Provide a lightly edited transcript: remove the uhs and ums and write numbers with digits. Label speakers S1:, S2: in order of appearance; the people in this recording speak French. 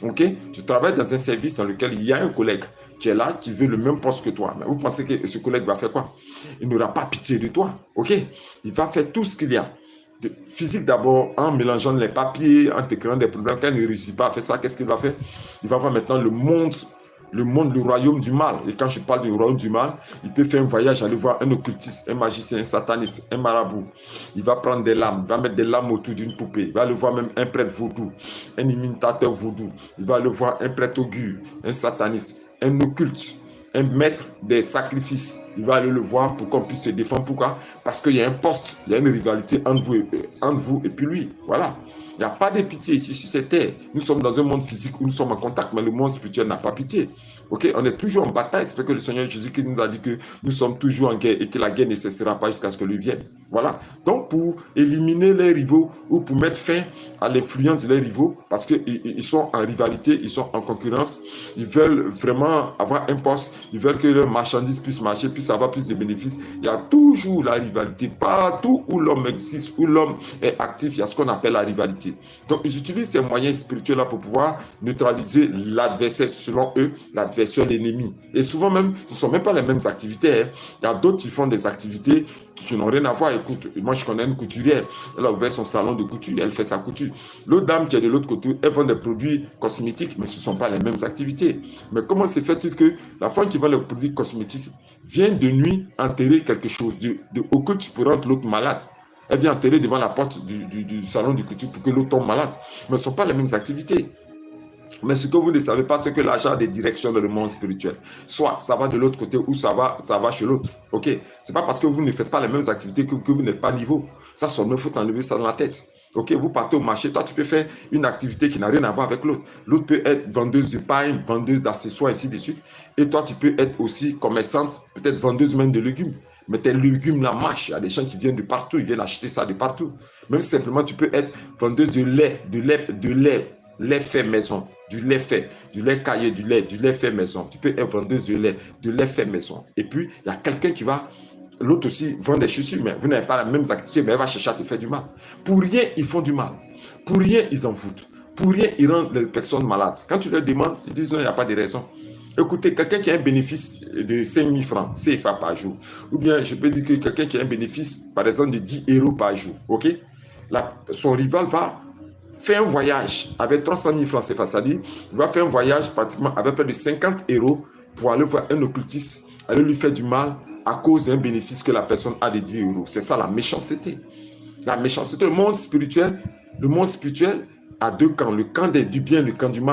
S1: Ok? Tu travailles dans un service dans lequel il y a un collègue qui est là, qui veut le même poste que toi. Mais vous pensez que ce collègue va faire quoi? Il n'aura pas pitié de toi. Ok? Il va faire tout ce qu'il y a. Physique d'abord, en mélangeant les papiers, en te créant des problèmes. Quand il ne réussit pas à faire ça, qu'est-ce qu'il va faire? Il va voir maintenant le royaume du mal. Et quand je parle du royaume du mal, il peut faire un voyage, aller voir un occultiste, un magicien, un sataniste, un marabout. Il va prendre des lames, il va mettre des lames autour d'une poupée. Il va aller voir même un prêtre vaudou, un imitateur vaudou. Il va aller voir un prêtre augure, un sataniste, un occulte, un maître des sacrifices. Il va aller le voir pour qu'on puisse se défendre. Pourquoi? Parce qu'il y a un poste, il y a une rivalité entre vous et puis lui. Voilà. Il n'y a pas de pitié ici sur cette terre. Nous sommes dans un monde physique où nous sommes en contact, mais le monde spirituel n'a pas pitié. Ok, on est toujours en bataille. C'est parce que le Seigneur Jésus-Christ nous a dit que nous sommes toujours en guerre et que la guerre ne cessera pas jusqu'à ce que lui vienne. Voilà. Donc, pour éliminer les rivaux ou pour mettre fin à l'influence de les rivaux, parce qu'ils sont en rivalité, ils sont en concurrence, ils veulent vraiment avoir un poste, ils veulent que leurs marchandises puissent marcher, puissent avoir plus de bénéfices. Il y a toujours la rivalité. Partout où l'homme existe, où l'homme est actif, il y a ce qu'on appelle la rivalité. Donc, ils utilisent ces moyens spirituels-là pour pouvoir neutraliser l'adversaire, selon eux, l'adversaire, l'ennemi. Et souvent même, ce ne sont même pas les mêmes activités. Hein. Il y a d'autres qui font des activités qui n'ont rien à voir. Écoute, moi je connais une couturière, elle a ouvert son salon de couture, elle fait sa couture. L'autre dame qui est de l'autre côté, elle vend des produits cosmétiques, mais ce ne sont pas les mêmes activités. Mais comment se fait-il que la femme qui vend les produits cosmétiques vient de nuit enterrer quelque chose, au que tu peux rendre l'autre malade? Elle vient enterrer devant la porte du salon de couture pour que l'autre tombe malade. Mais ce ne sont pas les mêmes activités. Mais ce que vous ne savez pas, c'est que l'argent a des directions dans le monde spirituel. Soit ça va de l'autre côté ou ça va chez l'autre. Ok? C'est pas parce que vous ne faites pas les mêmes activités que vous n'êtes pas niveau. Ça, il faut enlever ça dans la tête. Ok? Vous partez au marché, toi tu peux faire une activité qui n'a rien à voir avec l'autre. L'autre peut être vendeuse de pain, vendeuse d'accessoires, ainsi de suite. Et toi tu peux être aussi commerçante, peut-être vendeuse même de légumes. Mais tes légumes là marchent. Il y a des gens qui viennent de partout, ils viennent acheter ça de partout. Même simplement, tu peux être vendeuse de lait fait maison, du lait fait, du lait caillé, du lait fait maison. Tu peux être vendeuse de lait fait maison. Et puis, il y a quelqu'un qui va, l'autre aussi vend des chaussures, mais vous n'avez pas la même activité, mais elle va chercher à te faire du mal. Pour rien, ils font du mal. Pour rien, ils en foutent. Pour rien, ils rendent les personnes malades. Quand tu leur demandes, ils disent non, il n'y a pas de raison. Écoutez, quelqu'un qui a un bénéfice de 5 000 francs CFA par jour, ou bien je peux dire que quelqu'un qui a un bénéfice, par exemple, de 10 euros par jour, ok? Son rival va faire un voyage avec 300 000 francs CFA, c'est-à-dire, il va faire un voyage pratiquement avec près de 50 euros pour aller voir un occultiste, aller lui faire du mal à cause d'un bénéfice que la personne a de 10 euros. C'est ça la méchanceté. La méchanceté, le monde spirituel a deux camps, le camp du bien et le camp du mal.